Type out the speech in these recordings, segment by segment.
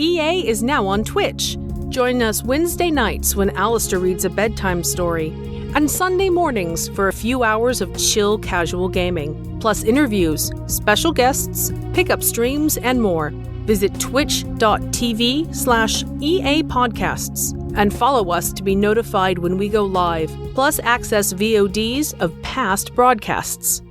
EA is now on Twitch. Join us Wednesday nights when Alistair reads a bedtime story, and Sunday mornings for a few hours of chill casual gaming, plus interviews, special guests, pickup streams, and more. Visit twitch.tv/EA Podcasts and follow us to be notified when we go live, plus access VODs of past broadcasts.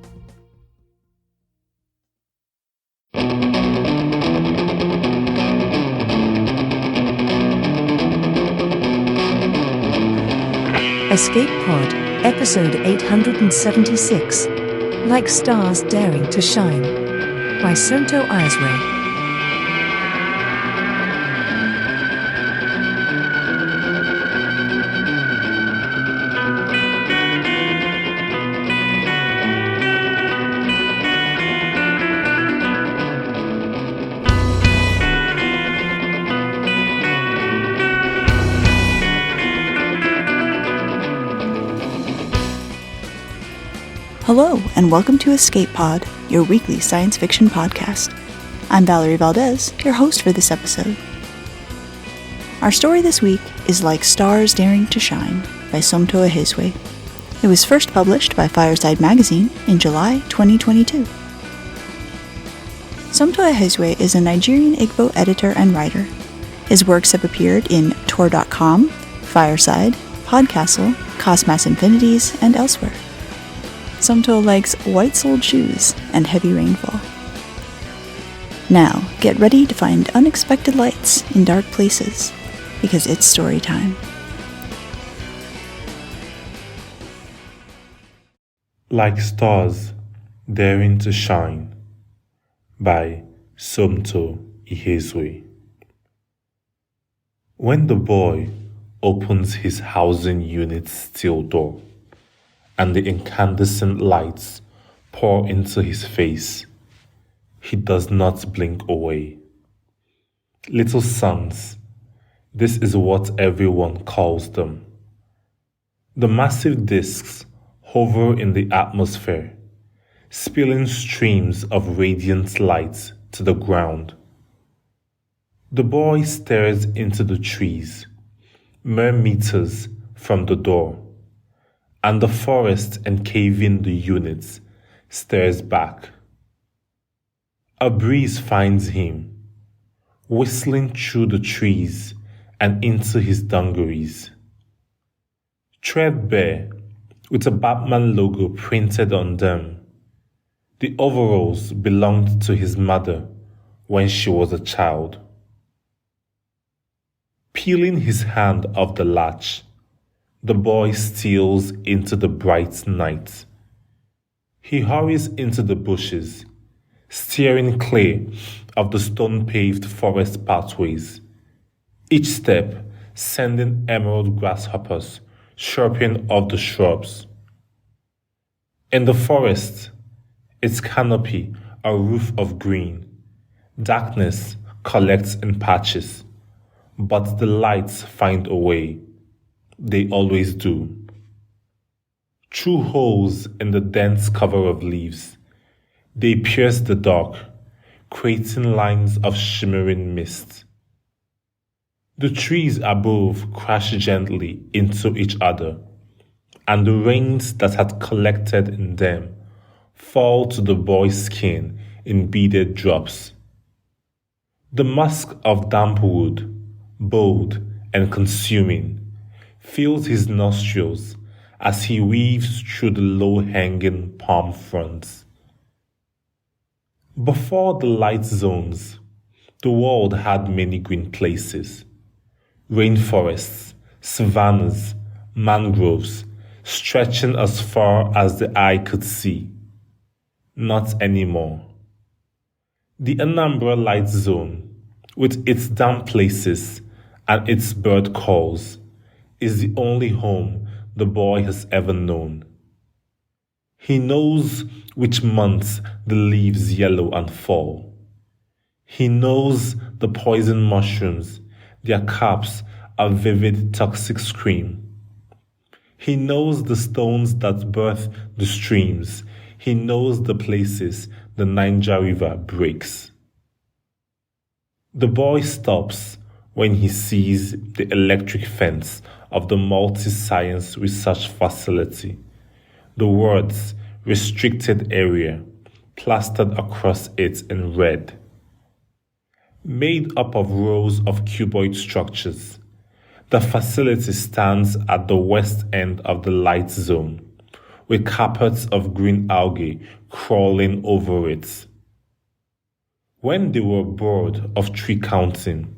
Escape Pod, Episode 876, Like Stars Daring to Shine, by Somto Ayeswe. Hello, and welcome to Escape Pod, your weekly science fiction podcast. I'm Valerie Valdez, your host for this episode. Our story this week is Like Stars Daring to Shine by Somto Ayeswe. It was first published by Fireside Magazine in July 2022. Somto Ayeswe is a Nigerian Igbo editor and writer. His works have appeared in Tor.com, Fireside, Podcastle, Cosmas Infinities, and elsewhere. Somto likes white-soled shoes and heavy rainfall. Now, get ready to find unexpected lights in dark places, because it's story time. Like Stars Daring to Shine by Somto Ayeswe. When the boy opens his housing unit's steel door, and the incandescent lights pour into his face, he does not blink away. Little suns, this is what everyone calls them. The massive discs hover in the atmosphere, spilling streams of radiant light to the ground. The boy stares into the trees, mere meters from the door, and the forest encaving the units stares back. A breeze finds him, whistling through the trees and into his dungarees. Threadbare, with a Batman logo printed on them, the overalls belonged to his mother when she was a child. Peeling his hand off the latch, the boy steals into the bright night. He hurries into the bushes, steering clear of the stone-paved forest pathways, each step sending emerald grasshoppers chirping off the shrubs. In the forest, its canopy a roof of green, darkness collects in patches, but the lights find a way. They always do. Through holes in the dense cover of leaves, they pierce the dark, creating lines of shimmering mist. The trees above crash gently into each other, and the rains that had collected in them fall to the boy's skin in beaded drops. The musk of damp wood, bold and consuming, fills his nostrils as he weaves through the low-hanging palm fronds. Before the light zones, the world had many green places. Rainforests, savannas, mangroves, stretching as far as the eye could see. Not anymore. The Anambra Light Zone, with its damp places and its bird calls, is the only home the boy has ever known. He knows which months the leaves yellow and fall. He knows the poison mushrooms, their caps a vivid toxic scream. He knows the stones that birth the streams. He knows the places the Niger River breaks. The boy stops when he sees the electric fence of the multi-science research facility. The words "restricted area" plastered across it in red. Made up of rows of cuboid structures, the facility stands at the west end of the light zone, with carpets of green algae crawling over it. When they were bored of tree counting,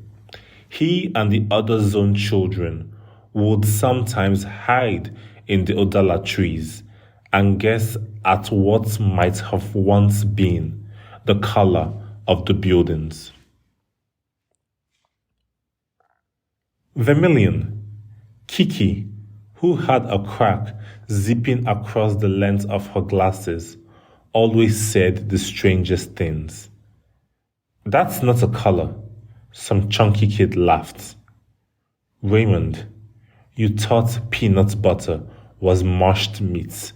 he and the other zone children would sometimes hide in the Udala trees and guess at what might have once been the color of the buildings. Vermilion, Kiki, who had a crack zipping across the length of her glasses, always said the strangest things. "That's not a color," some chunky kid laughed. "Raymond, you thought peanut butter was mashed meat,"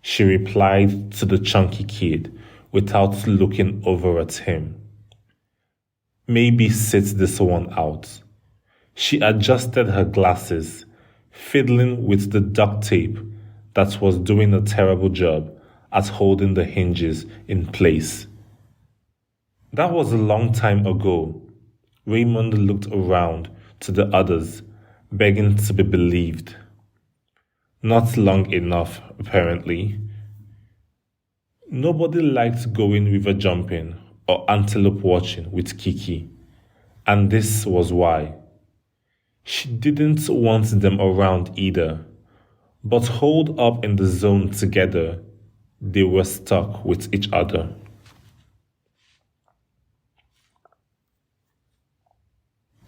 she replied to the chunky kid without looking over at him. "Maybe sit this one out." She adjusted her glasses, fiddling with the duct tape that was doing a terrible job at holding the hinges in place. That was a long time ago. Raymond looked around to the others, begging to be believed. Not long enough, apparently. Nobody liked going river jumping or antelope watching with Kiki, and this was why. She didn't want them around either, but holed up in the zone together, they were stuck with each other.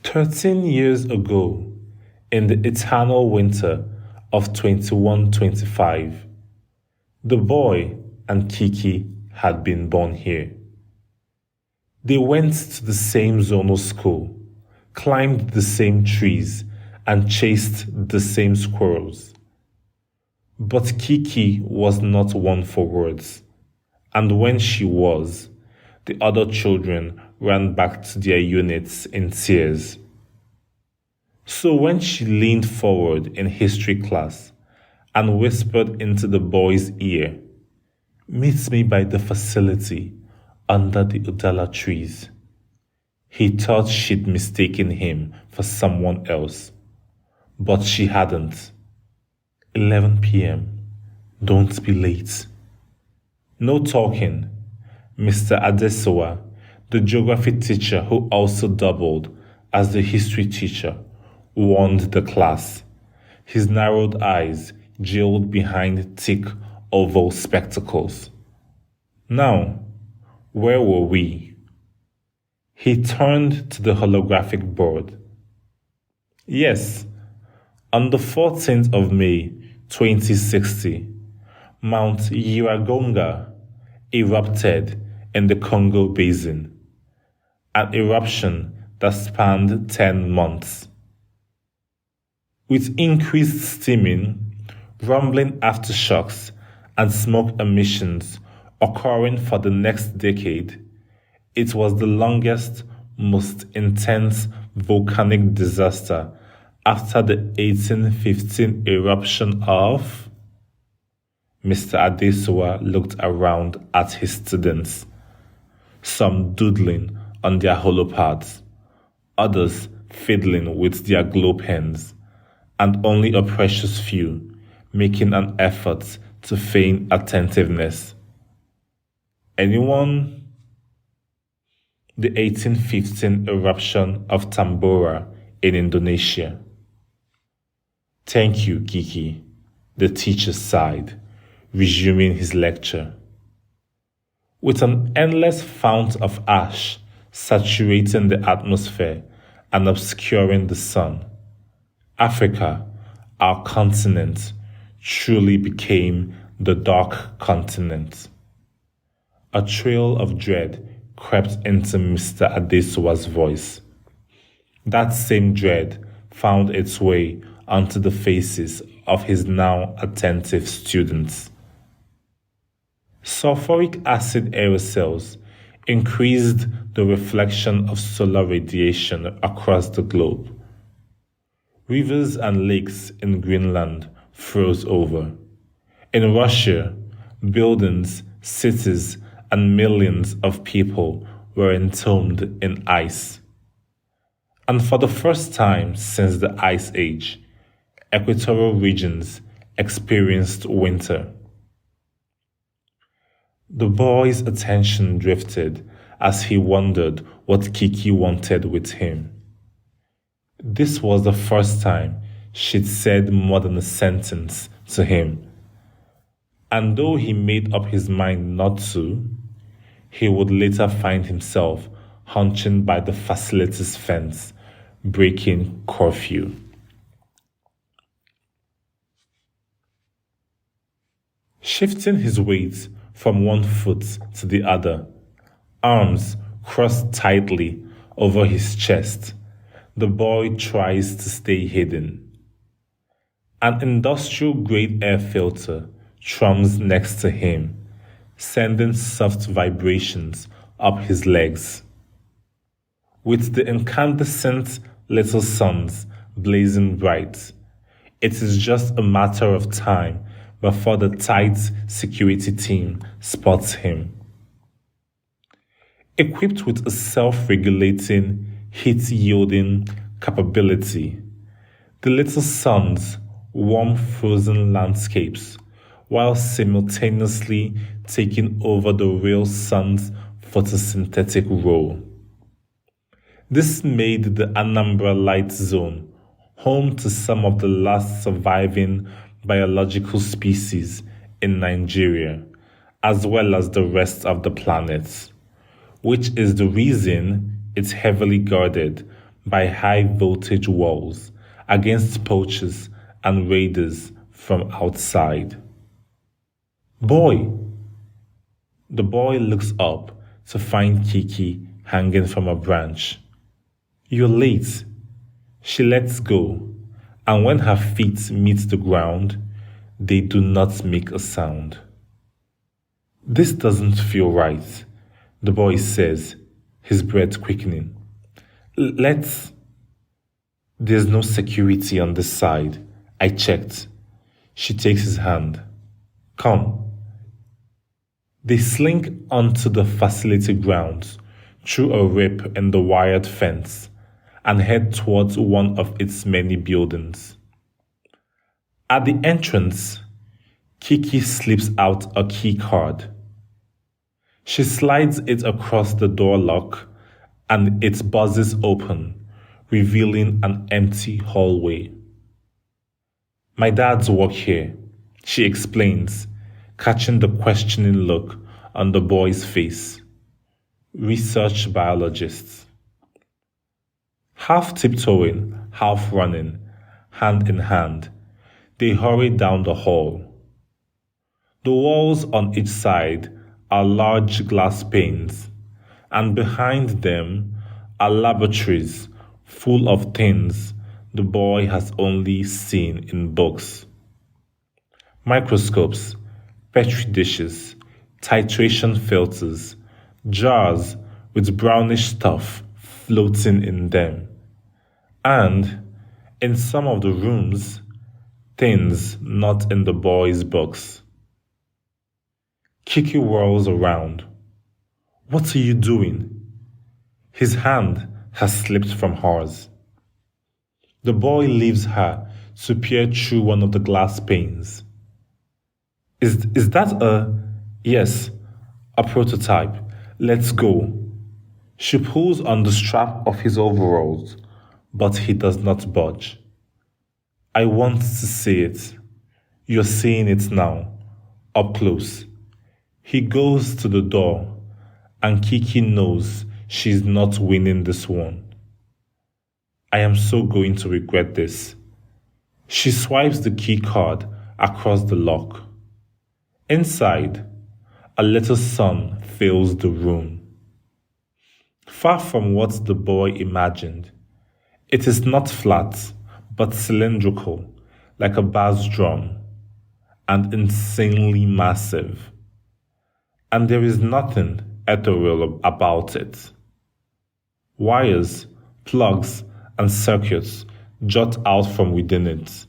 13 years ago, in the eternal winter of 21-25, the boy and Kiki had been born here. They went to the same zonal school, climbed the same trees, and chased the same squirrels. But Kiki was not one for words, and when she was, the other children ran back to their units in tears. So when she leaned forward in history class and whispered into the boy's ear, "Meet me by the facility under the Udala trees," he thought she'd mistaken him for someone else, but she hadn't. 11 p.m. Don't be late. No talking. Mr. Adesowa, the geography teacher who also doubled as the history teacher, warned the class, his narrowed eyes jailed behind thick oval spectacles. Now, where were we? He turned to the holographic board. Yes, on the 14th of May, 2060, Mount Nyiragongo erupted in the Congo Basin, an eruption that spanned 10 months. With increased steaming, rumbling aftershocks, and smoke emissions occurring for the next decade, it was the longest, most intense volcanic disaster after the 1815 eruption of... Mr. Adesowa looked around at his students, some doodling on their holopads, others fiddling with their glow pens, and only a precious few making an effort to feign attentiveness. Anyone? The 1815 eruption of Tambora in Indonesia. Thank you, Kiki, the teacher sighed, resuming his lecture. With an endless fount of ash saturating the atmosphere and obscuring the sun, Africa, our continent, truly became the dark continent. A trail of dread crept into Mr. Adesowa's voice. That same dread found its way onto the faces of his now attentive students. Sulfuric acid aerosols increased the reflection of solar radiation across the globe. Rivers and lakes in Greenland froze over. In Russia, buildings, cities, and millions of people were entombed in ice. And for the first time since the Ice Age, equatorial regions experienced winter. The boy's attention drifted as he wondered what Kiki wanted with him. This was the first time she'd said more than a sentence to him. And though he made up his mind not to, he would later find himself hunching by the facility's fence, breaking curfew. Shifting his weight from one foot to the other, arms crossed tightly over his chest, the boy tries to stay hidden. An industrial-grade air filter thrums next to him, sending soft vibrations up his legs. With the incandescent little suns blazing bright, it is just a matter of time before the tight security team spots him. Equipped with a self-regulating, heat-yielding capability, the little suns warm frozen landscapes while simultaneously taking over the real sun's photosynthetic role. This made the Anambra Light Zone home to some of the last surviving biological species in Nigeria, as well as the rest of the planet, which is the reason it's heavily guarded by high-voltage walls against poachers and raiders from outside. Boy! The boy looks up to find Kiki hanging from a branch. You're late. She lets go, and when her feet meet the ground, they do not make a sound. This doesn't feel right, the boy says, his breath quickening. Let's... There's no security on this side. I checked. She takes his hand. Come. They slink onto the facility grounds through a rip in the wired fence and head towards one of its many buildings. At the entrance, Kiki slips out a key card. She slides it across the door lock and it buzzes open, revealing an empty hallway. My dad's work here, she explains, catching the questioning look on the boy's face. Research biologist. Half tiptoeing, half running, hand in hand, they hurry down the hall. The walls on each side are large glass panes, and behind them are laboratories full of things the boy has only seen in books. Microscopes, petri dishes, titration filters, jars with brownish stuff floating in them. And, in some of the rooms, things not in the boy's books. Kiki whirls around. What are you doing? His hand has slipped from hers. The boy leaves her to peer through one of the glass panes. Is that a... Yes, a prototype. Let's go. She pulls on the strap of his overalls, but he does not budge. I want to see it. You're seeing it now, up close. He goes to the door, and Kiki knows she's not winning this one. I am so going to regret this. She swipes the key card across the lock. Inside, a little sun fills the room. Far from what the boy imagined, it is not flat, but cylindrical, like a bass drum, and insanely massive. And there is nothing ethereal about it. Wires, plugs, and circuits jut out from within it,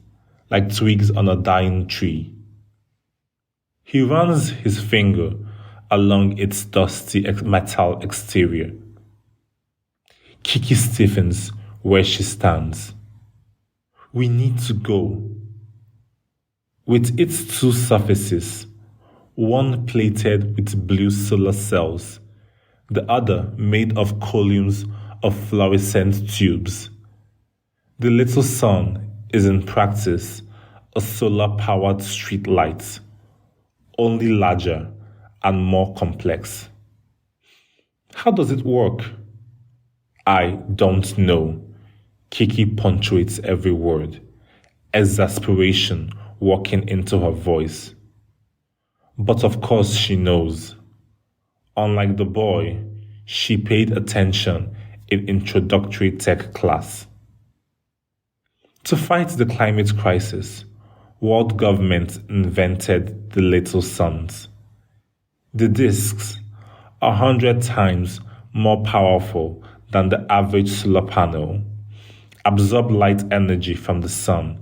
like twigs on a dying tree. He runs his finger along its dusty metal exterior. Kiki stiffens where she stands. We need to go. With its two surfaces, one plated with blue solar cells, the other made of columns of fluorescent tubes. The little sun is in practice a solar-powered street light, only larger and more complex. How does it work? I don't know. Kiki punctuates every word, exasperation walking into her voice. But of course she knows. Unlike the boy, she paid attention in introductory tech class. To fight the climate crisis, world governments invented the little suns. The disks, 100 times more powerful than the average solar panel, absorb light energy from the sun,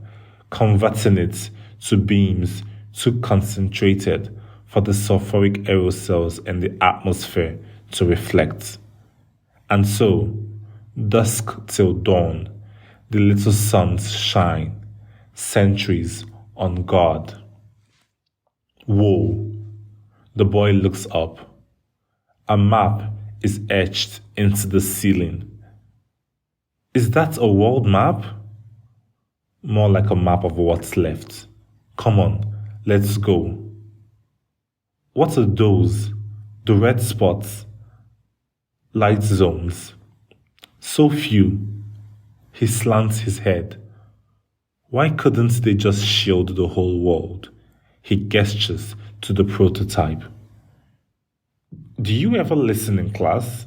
converting it to beams too concentrated for the sulfuric aerosols in the atmosphere to reflect. And so, dusk till dawn, the little suns shine, sentries on guard. Whoa! The boy looks up. A map is etched into the ceiling. Is that a world map? More like a map of what's left. Come on, let's go. What are those? The red spots? Light zones. So few. He slants his head. Why couldn't they just shield the whole world? He gestures to the prototype. Do you ever listen in class?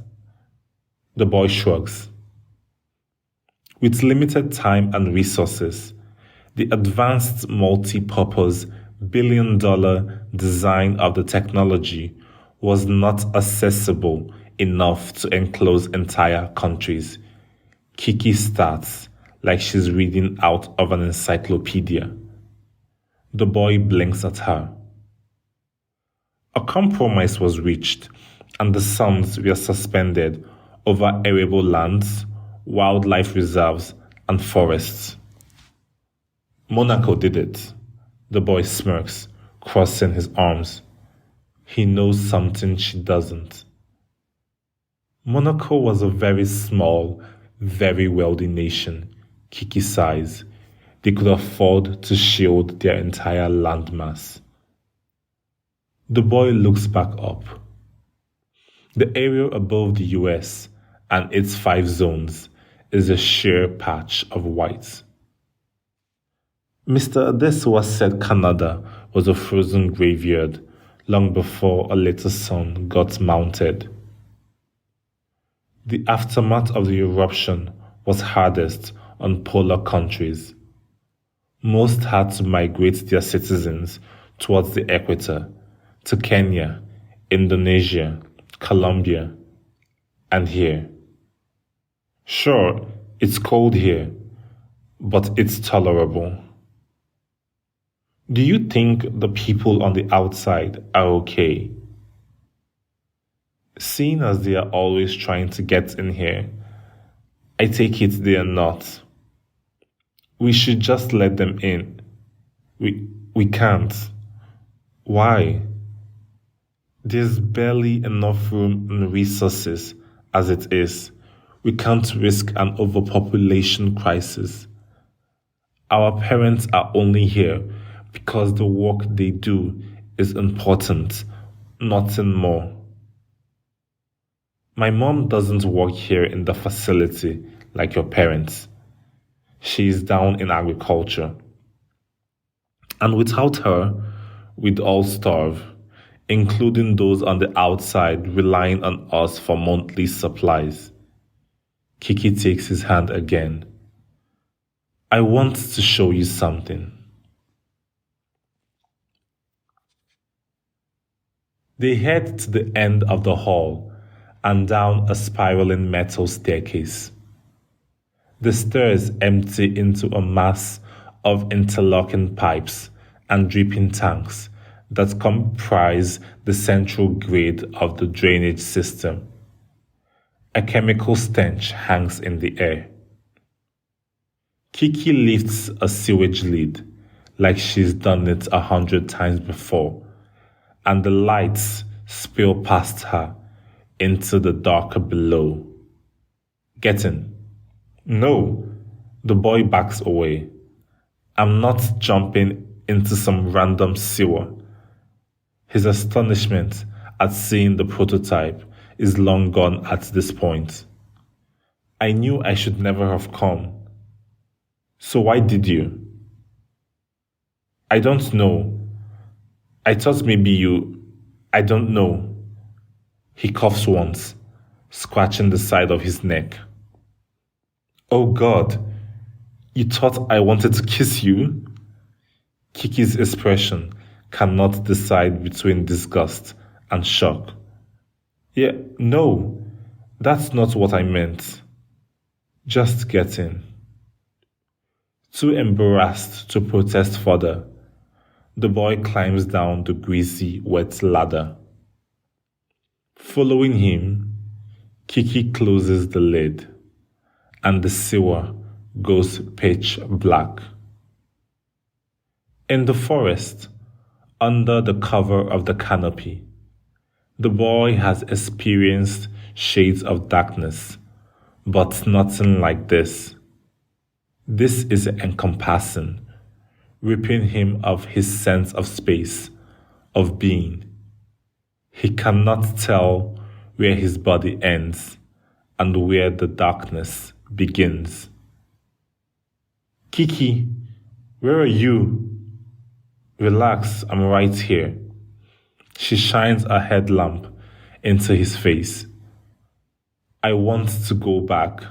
The boy shrugs. With limited time and resources, the advanced multi-purpose billion-dollar design of the technology was not accessible enough to enclose entire countries. Kiki starts like she's reading out of an encyclopedia. The boy blinks at her. A compromise was reached, and the suns were suspended over arable lands, wildlife reserves, and forests. Monaco did it. The boy smirks, crossing his arms. He knows something she doesn't. Monaco was a very small, very wealthy nation, Kiki sighs. They could afford to shield their entire landmass. The boy looks back up. The area above the US and its 5 zones is a sheer patch of white. Mr. Adesuwa said Canada was a frozen graveyard long before a little sun got mounted. The aftermath of the eruption was hardest on polar countries. Most had to migrate their citizens towards the equator, to Kenya, Indonesia, Colombia, and here. Sure, it's cold here, but it's tolerable. Do you think the people on the outside are okay? Seeing as they are always trying to get in here, I take it they are not. We should just let them in. We can't. Why? There's barely enough room and resources as it is. We can't risk an overpopulation crisis. Our parents are only here because the work they do is important, nothing more. My mom doesn't work here in the facility like your parents. She's down in agriculture. And without her, we'd all starve, including those on the outside relying on us for monthly supplies. Kiki takes his hand again. I want to show you something. They head to the end of the hall and down a spiraling metal staircase. The stairs empty into a mass of interlocking pipes and dripping tanks that comprise the central grade of the drainage system. A chemical stench hangs in the air. Kiki lifts a sewage lid like she's done it 100 times before, and the lights spill past her into the dark below. Get in. No, the boy backs away. I'm not jumping into some random sewer. His astonishment at seeing the prototype is long gone at this point. I knew I should never have come. So why did you? I don't know. I thought maybe I don't know. He coughs once, scratching the side of his neck. Oh God, you thought I wanted to kiss you? Kiki's expression cannot decide between disgust and shock. Yeah, no, that's not what I meant. Just get in. Too embarrassed to protest further, the boy climbs down the greasy, wet ladder. Following him, Kiki closes the lid, and the sewer goes pitch black. In the forest, under the cover of the canopy, the boy has experienced shades of darkness, but nothing like this. This is encompassing, ripping him of his sense of space, of being. He cannot tell where his body ends and where the darkness begins. Kiki, where are you? Relax, I'm right here. She shines a headlamp into his face. I want to go back.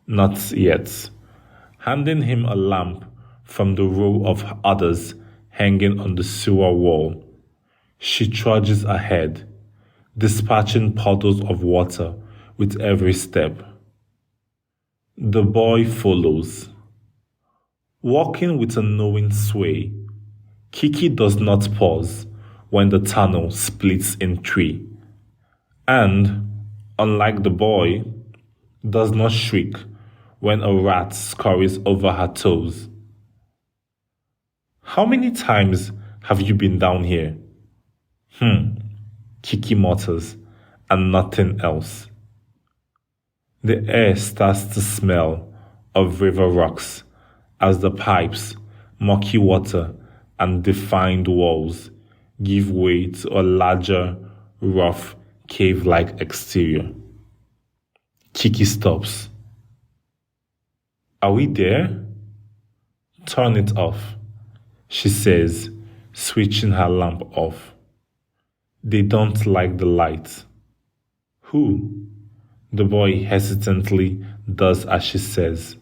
Not yet. Handing him a lamp from the row of others hanging on the sewer wall, she trudges ahead, dispatching puddles of water with every step. The boy follows. Walking with a knowing sway, Kiki does not pause when the tunnel splits in three, and, unlike the boy, does not shriek when a rat scurries over her toes. How many times have you been down here? Kiki mutters, and nothing else. The air starts to smell of river rocks as the pipes, murky water, and defined walls give way to a larger, rough, cave-like exterior. Kiki stops. Are we there? Turn it off, she says, switching her lamp off. They don't like the light. Who? The boy hesitantly does as she says.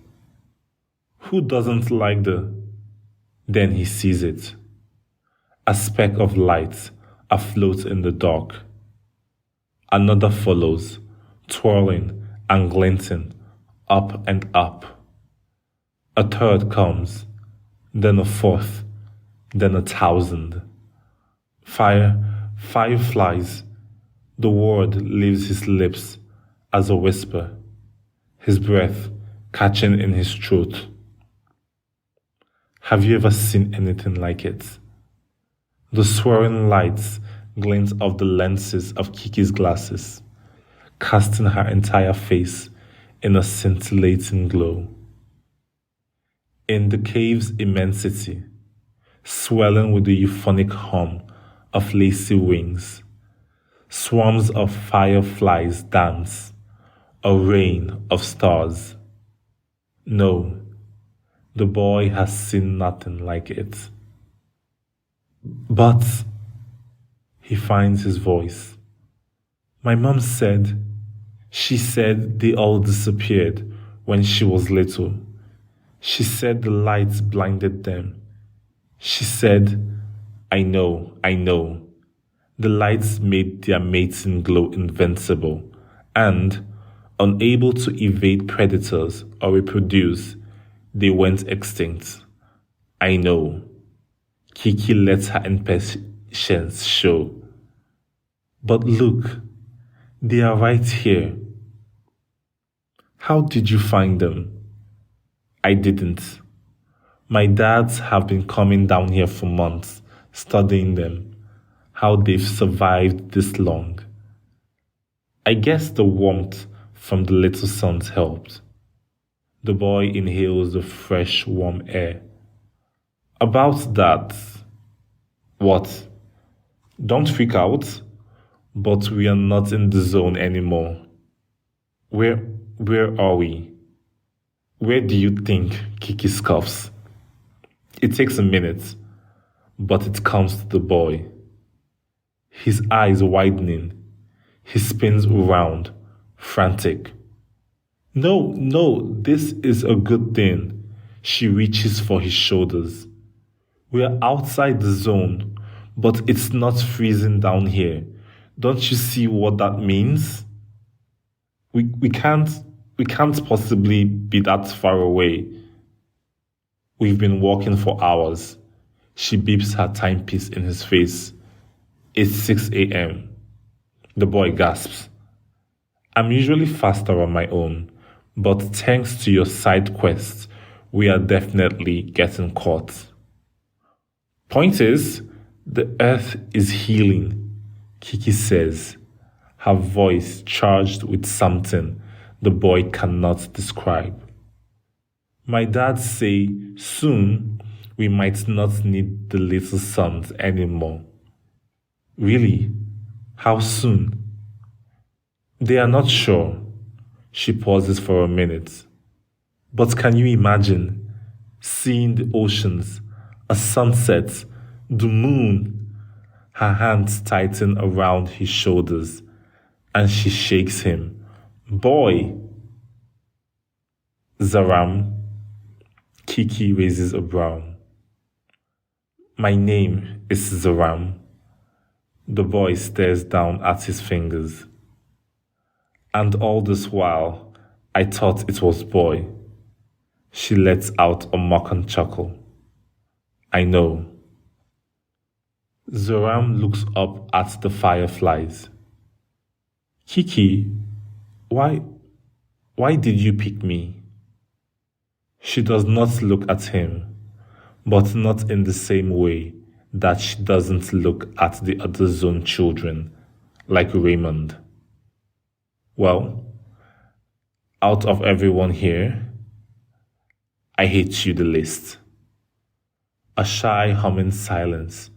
Who doesn't like the... Then he sees it. A speck of light afloat in the dark. Another follows, twirling and glinting, up and up. A third comes, then a fourth, then 1,000. Fireflies. The word leaves his lips as a whisper, his breath catching in his throat. Have you ever seen anything like it? The swirling lights glint off the lenses of Kiki's glasses, casting her entire face in a scintillating glow. In the cave's immensity, swelling with the euphonic hum of lacy wings, swarms of fireflies dance, a rain of stars. No, the boy has seen nothing like it. But, he finds his voice. My mom said, she said they all disappeared when she was little. She said the lights blinded them. She said, I know. The lights made their mating glow invincible, and, unable to evade predators or reproduce, they went extinct. I know. Kiki let her impatience show. But look, they are right here. How did you find them? I didn't. My dads have been coming down here for months, studying them, how they've survived this long. I guess the warmth from the little suns helped. The boy inhales the fresh, warm air. About that, what? Don't freak out, but we are not in the zone anymore. Where are we? Where do you think? Kiki scoffs. It takes a minute, but it comes to the boy. His eyes widening. He spins around, frantic. No, this is a good thing. She reaches for his shoulders. We're outside the zone, but it's not freezing down here. Don't you see what that means? We can't possibly be that far away. We've been walking for hours. She beeps her timepiece in his face. It's 6 a.m. The boy gasps. I'm usually faster on my own, but thanks to your side quest, we are definitely getting caught. Point is, the earth is healing, Kiki says, her voice charged with something the boy cannot describe. My dad say soon we might not need the little suns anymore. Really? How soon? They are not sure. She pauses for a minute. But can you imagine seeing the oceans, a sunset, the moon? Her hands tighten around his shoulders, and she shakes him. Boy! Zaram. Kiki raises a brow. My name is Zaram. The boy stares down at his fingers. And all this while, I thought it was boy. She lets out a mocking chuckle. I know. Zoram looks up at the fireflies. Kiki, why did you pick me? She does not look at him, but not in the same way that she doesn't look at the other zone children, like Raymond. Well, out of everyone here, I hate you the least. A shy humming silence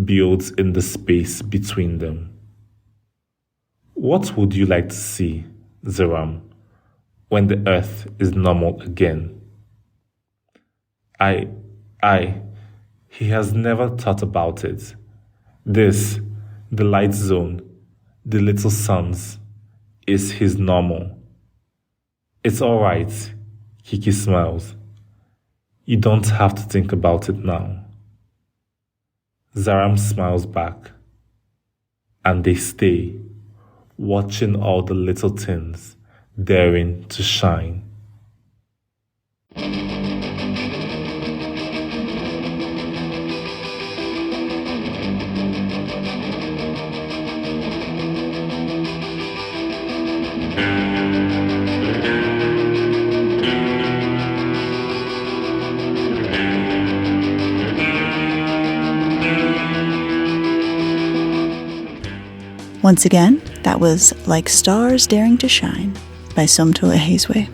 builds in the space between them. What would you like to see, Zeram, when the earth is normal again? He has never thought about it. This, the light zone, the little suns, is his normal. It's all right, Kiki smiles. You don't have to think about it now. Zaram smiles back, and they stay, watching all the little things daring to shine. Once again, that was Like Stars Daring to Shine by Somtola Hazeway.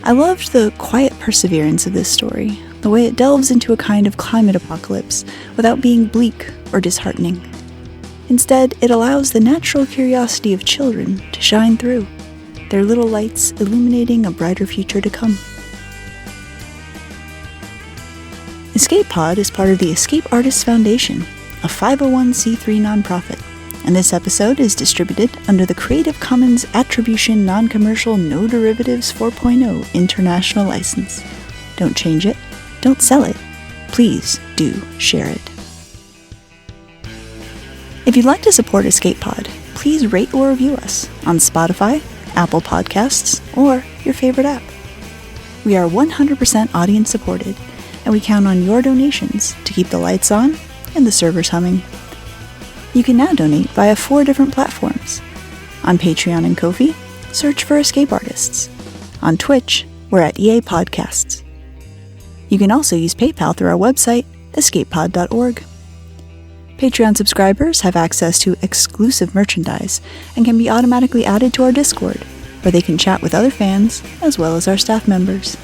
I loved the quiet perseverance of this story, the way it delves into a kind of climate apocalypse without being bleak or disheartening. Instead, it allows the natural curiosity of children to shine through, their little lights illuminating a brighter future to come. Escape Pod is part of the Escape Artists Foundation, a 501c3 nonprofit, and this episode is distributed under the Creative Commons Attribution Non-Commercial No Derivatives 4.0 International License. Don't change it, don't sell it, please do share it. If you'd like to support Escape Pod, please rate or review us on Spotify, Apple Podcasts, or your favorite app. We are 100% audience supported, and we count on your donations to keep the lights on and the servers humming. You can now donate via 4 different platforms. On Patreon and Ko-fi, search for Escape Artists. On Twitch, we're at EA Podcasts. You can also use PayPal through our website, escapepod.org. Patreon subscribers have access to exclusive merchandise and can be automatically added to our Discord, where they can chat with other fans as well as our staff members.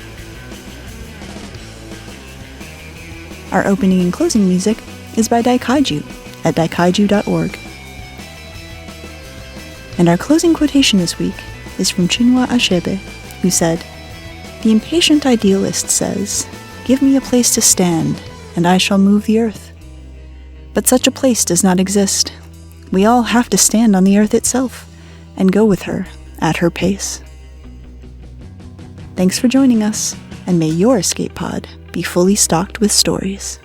Our opening and closing music is by Daikaiju at daikaiju.org. And our closing quotation this week is from Chinua Achebe, who said, "The impatient idealist says, 'Give me a place to stand, and I shall move the earth.' But such a place does not exist. We all have to stand on the earth itself and go with her at her pace." Thanks for joining us, and may your escape pod be fully stocked with stories.